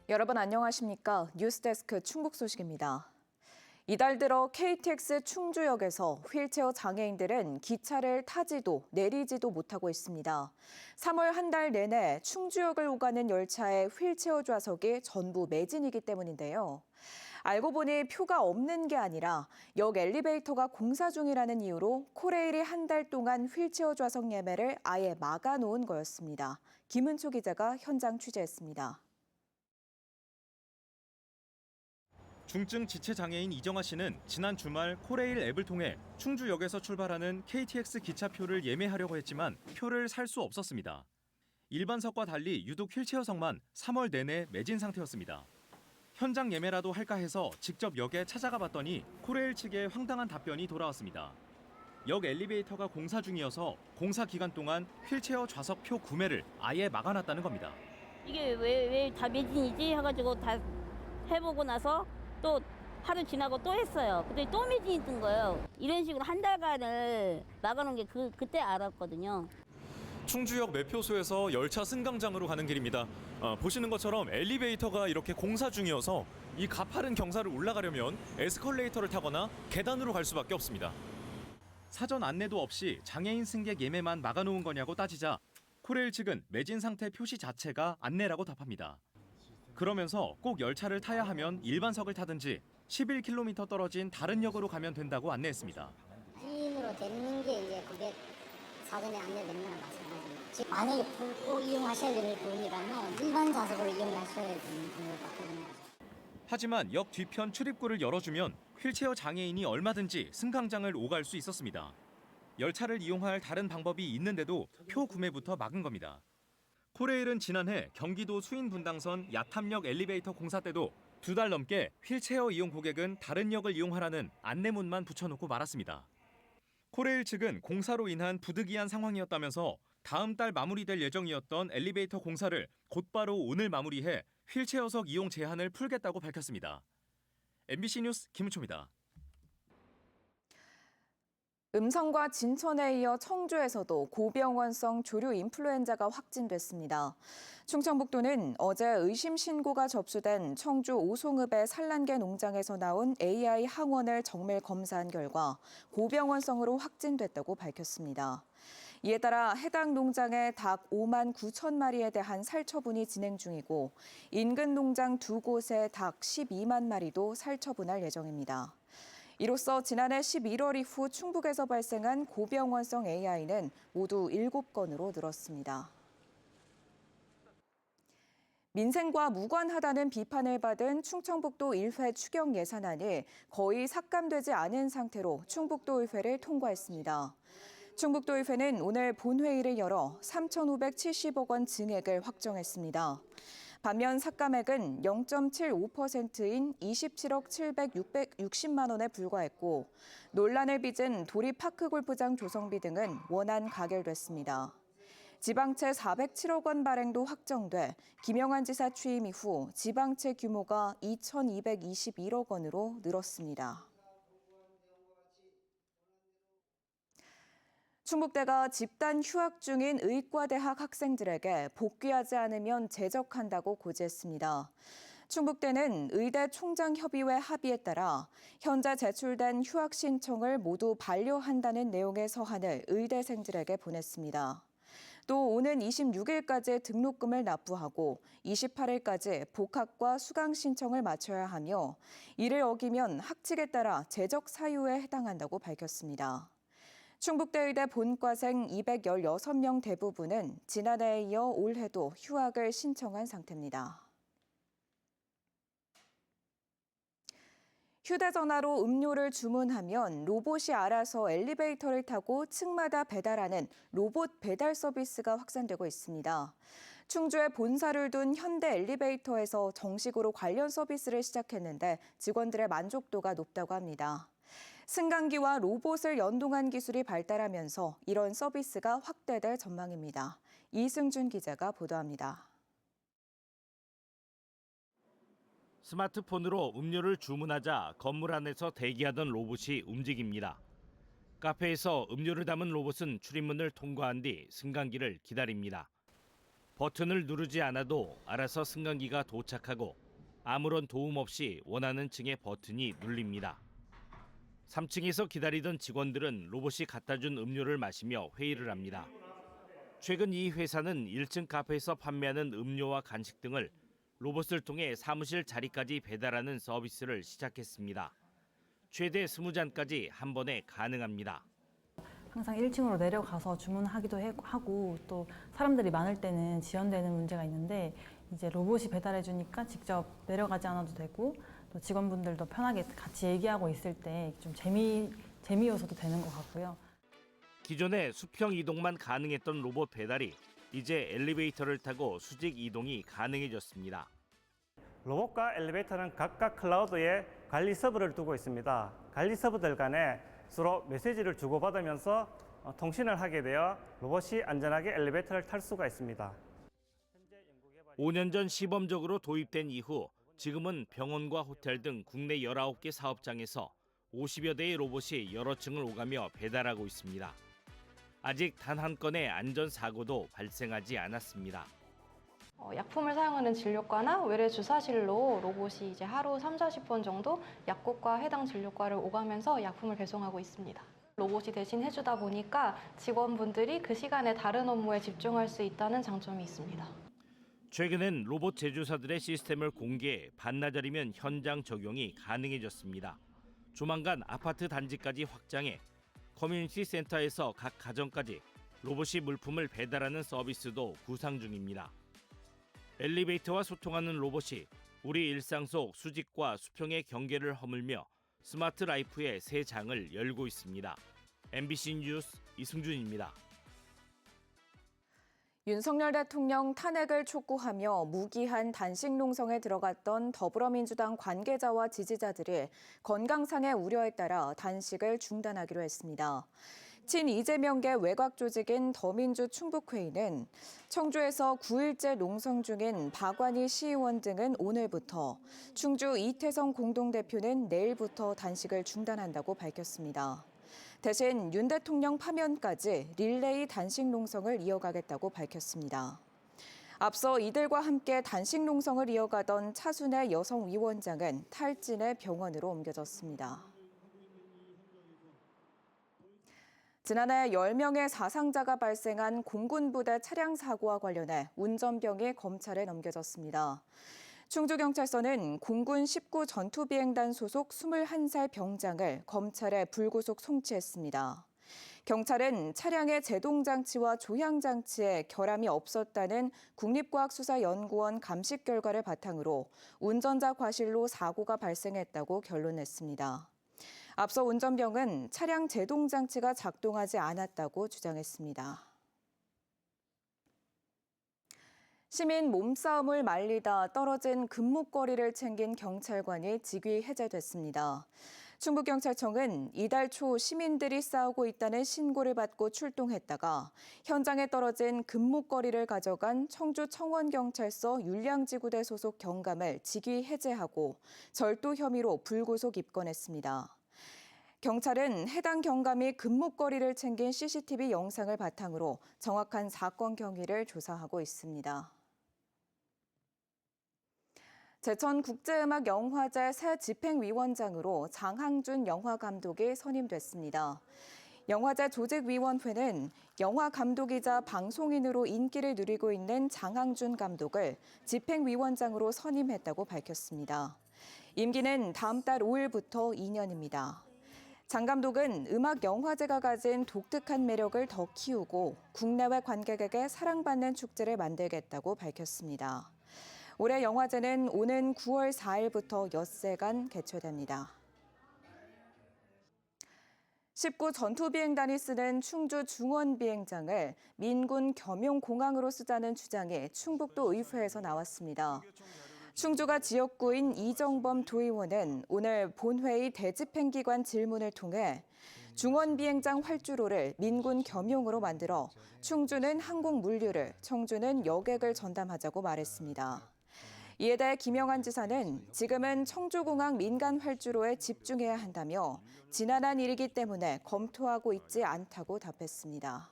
여러분 안녕하십니까? 뉴스데스크 충북 소식입니다. 이달 들어 KTX 충주역에서 휠체어 장애인들은 기차를 타지도 내리지도 못하고 있습니다. 3월 한 달 내내 충주역을 오가는 열차의 휠체어 좌석이 전부 매진이기 때문인데요. 알고 보니 표가 없는 게 아니라 역 엘리베이터가 공사 중이라는 이유로 코레일이 한 달 동안 휠체어 좌석 예매를 아예 막아놓은 거였습니다. 김은초 기자가 현장 취재했습니다. 중증 지체장애인 이정아 씨는 지난 주말 코레일 앱을 통해 충주역에서 출발하는 KTX 기차표를 예매하려고 했지만 표를 살 수 없었습니다. 일반석과 달리 유독 휠체어석만 3월 내내 매진 상태였습니다. 현장 예매라도 할까 해서 직접 역에 찾아가 봤더니 코레일 측의 황당한 답변이 돌아왔습니다. 역 엘리베이터가 공사 중이어서 공사 기간 동안 휠체어 좌석표 구매를 아예 막아놨다는 겁니다. 이게 왜 다 매진이지 해가지고 다 해보고 나서 또 하루 지나고 또 했어요. 근데 또 매진이 뜬 거예요. 이런 식으로 한 달간을 막아놓은 게 그때 알았거든요. 충주역 매표소에서 열차 승강장으로 가는 길입니다. 보시는 것처럼 엘리베이터가 이렇게 공사 중이어서 이 가파른 경사를 올라가려면 에스컬레이터를 타거나 계단으로 갈 수밖에 없습니다. 사전 안내도 없이 장애인 승객 예매만 막아놓은 거냐고 따지자 코레일 측은 매진 상태 표시 자체가 안내라고 답합니다. 그러면서 꼭 열차를 타야 하면 일반석을 타든지 11km 떨어진 다른 역으로 가면 된다고 안내했습니다. 할인으로 되는 게 이제 그게 사전에 안내되는 거랑 마찬가지입니다. 만약에 꼭 이용하셔야 되는 부분이라면 일반 좌석으로 이용하셔야 되는 것 같거든요. 하지만 역 뒤편 출입구를 열어주면 휠체어 장애인이 얼마든지 승강장을 오갈 수 있었습니다. 열차를 이용할 다른 방법이 있는데도 표 구매부터 막은 겁니다. 코레일은 지난해 경기도 수인 분당선 야탐역 엘리베이터 공사 때도 2달 넘게 휠체어 이용 고객은 다른 역을 이용하라는 안내문만 붙여놓고 말았습니다. 코레일 측은 공사로 인한 부득이한 상황이었다면서 다음 달 마무리될 예정이었던 엘리베이터 공사를 곧바로 오늘 마무리해 휠체어석 이용 제한을 풀겠다고 밝혔습니다. MBC 뉴스 김은초입니다. 음성과 진천에 이어 청주에서도 고병원성 조류 인플루엔자가 확진됐습니다. 충청북도는 어제 의심 신고가 접수된 청주 오송읍의 산란개 농장에서 나온 AI 항원을 정밀 검사한 결과 고병원성으로 확진됐다고 밝혔습니다. 이에 따라 해당 농장의 닭 5만 9천 마리에 대한 살처분이 진행 중이고 인근 농장 2곳의 닭 12만 마리도 살처분할 예정입니다. 이로써 지난해 11월 이후 충북에서 발생한 고병원성 AI는 모두 7건으로 늘었습니다. 민생과 무관하다는 비판을 받은 충청북도 1회 추경 예산안이 거의 삭감되지 않은 상태로 충북도의회를 통과했습니다. 충북도의회는 오늘 본회의를 열어 3,570억 원 증액을 확정했습니다. 반면 삭감액은 0.75%인 27억 7,660만 원에 불과했고 논란을 빚은 도립파크골프장 조성비 등은 원안 가결됐습니다. 지방채 407억 원 발행도 확정돼 김영환 지사 취임 이후 지방채 규모가 2,221억 원으로 늘었습니다. 충북대가 집단 휴학 중인 의과대학 학생들에게 복귀하지 않으면 제적한다고 고지했습니다. 충북대는 의대 총장협의회 합의에 따라 현재 제출된 휴학 신청을 모두 반려한다는 내용의 서한을 의대생들에게 보냈습니다. 또 오는 26일까지 등록금을 납부하고 28일까지 복학과 수강 신청을 마쳐야 하며 이를 어기면 학칙에 따라 제적 사유에 해당한다고 밝혔습니다. 충북대의대 본과생 216명 대부분은 지난해에 이어 올해도 휴학을 신청한 상태입니다. 휴대전화로 음료를 주문하면 로봇이 알아서 엘리베이터를 타고 층마다 배달하는 로봇 배달 서비스가 확산되고 있습니다. 충주에 본사를 둔 현대 엘리베이터에서 정식으로 관련 서비스를 시작했는데 직원들의 만족도가 높다고 합니다. 승강기와 로봇을 연동한 기술이 발달하면서 이런 서비스가 확대될 전망입니다. 이승준 기자가 보도합니다. 스마트폰으로 음료를 주문하자 건물 안에서 대기하던 로봇이 움직입니다. 카페에서 음료를 담은 로봇은 출입문을 통과한 뒤 승강기를 기다립니다. 버튼을 누르지 않아도 알아서 승강기가 도착하고 아무런 도움 없이 원하는 층의 버튼이 눌립니다. 3층에서 기다리던 직원들은 로봇이 갖다 준 음료를 마시며 회의를 합니다. 최근 이 회사는 1층 카페에서 판매하는 음료와 간식 등을 로봇을 통해 사무실 자리까지 배달하는 서비스를 시작했습니다. 최대 20잔까지 한 번에 가능합니다. 항상 1층으로 내려가서 주문하기도 하고 또 사람들이 많을 때는 지연되는 문제가 있는데 이제 로봇이 배달해 주니까 직접 내려가지 않아도 되고 또 직원분들도 편하게 같이 얘기하고 있을 때 좀 재미 요소도 되는 것 같고요. 기존에 수평 이동만 가능했던 로봇 배달이 이제 엘리베이터를 타고 수직 이동이 가능해졌습니다. 로봇과 엘리베이터는 각각 클라우드에 관리 서버를 두고 있습니다. 관리 서버들 간에 서로 메시지를 주고받으면서 통신을 하게 되어 로봇이 안전하게 엘리베이터를 탈 수가 있습니다. 5년 전 시범적으로 도입된 이후 지금은 병원과 호텔 등 국내 19개 사업장에서 50여 대의 로봇이 여러 층을 오가며 배달하고 있습니다. 아직 단 한 건의 안전사고도 발생하지 않았습니다. 약품을 사용하는 진료과나 외래 주사실로 로봇이 이제 하루 30-40번 정도 약국과 해당 진료과를 오가면서 약품을 배송하고 있습니다. 로봇이 대신 해주다 보니까 직원분들이 그 시간에 다른 업무에 집중할 수 있다는 장점이 있습니다. 최근엔 로봇 제조사들의 시스템을 공개해 반나절이면 현장 적용이 가능해졌습니다. 조만간 아파트 단지까지 확장해 커뮤니티 센터에서 각 가정까지 로봇이 물품을 배달하는 서비스도 구상 중입니다. 엘리베이터와 소통하는 로봇이 우리 일상 속 수직과 수평의 경계를 허물며 스마트 라이프의 새 장을 열고 있습니다. MBC 뉴스 이승준입니다. 윤석열 대통령 탄핵을 촉구하며 무기한 단식 농성에 들어갔던 더불어민주당 관계자와 지지자들이 건강상의 우려에 따라 단식을 중단하기로 했습니다. 친 이재명계 외곽 조직인 더민주 충북회의는 청주에서 9일째 농성 중인 박완희 시의원 등은 오늘부터, 충주 이태성 공동대표는 내일부터 단식을 중단한다고 밝혔습니다. 대신 윤 대통령 파면까지 릴레이 단식 농성을 이어가겠다고 밝혔습니다. 앞서 이들과 함께 단식 농성을 이어가던 차순애 여성위원장은 탈진해 병원으로 옮겨졌습니다. 지난해 10명의 사상자가 발생한 공군부대 차량 사고와 관련해 운전병이 검찰에 넘겨졌습니다. 충주경찰서는 공군 19 전투비행단 소속 21살 병장을 검찰에 불구속 송치했습니다. 경찰은 차량의 제동장치와 조향장치에 결함이 없었다는 국립과학수사연구원 감식 결과를 바탕으로 운전자 과실로 사고가 발생했다고 결론냈습니다. 앞서 운전병은 차량 제동장치가 작동하지 않았다고 주장했습니다. 시민 몸싸움을 말리다 떨어진 금목걸이를 챙긴 경찰관이 직위 해제됐습니다. 충북경찰청은 이달 초 시민들이 싸우고 있다는 신고를 받고 출동했다가 현장에 떨어진 금목걸이를 가져간 청주 청원경찰서 율량지구대 소속 경감을 직위 해제하고 절도 혐의로 불구속 입건했습니다. 경찰은 해당 경감이 금목걸이를 챙긴 CCTV 영상을 바탕으로 정확한 사건 경위를 조사하고 있습니다. 제천국제음악영화제 새 집행위원장으로 장항준 영화감독이 선임됐습니다. 영화제 조직위원회는 영화감독이자 방송인으로 인기를 누리고 있는 장항준 감독을 집행위원장으로 선임했다고 밝혔습니다. 임기는 다음 달 5일부터 2년입니다. 장 감독은 음악영화제가 가진 독특한 매력을 더 키우고 국내외 관객에게 사랑받는 축제를 만들겠다고 밝혔습니다. 올해 영화제는 오는 9월 4일부터 엿새간 개최됩니다. 19 전투비행단이 쓰는 충주 중원비행장을 민군 겸용공항으로 쓰자는 주장이 충북도 의회에서 나왔습니다. 충주가 지역구인 이정범 도의원은 오늘 본회의 대집행기관 질문을 통해 중원비행장 활주로를 민군 겸용으로 만들어 충주는 항공 물류를, 청주는 여객을 전담하자고 말했습니다. 이에 대해 김영환 지사는 지금은 청주공항 민간 활주로에 집중해야 한다며 지난한 일이기 때문에 검토하고 있지 않다고 답했습니다.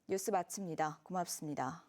뉴스 마칩니다. 고맙습니다.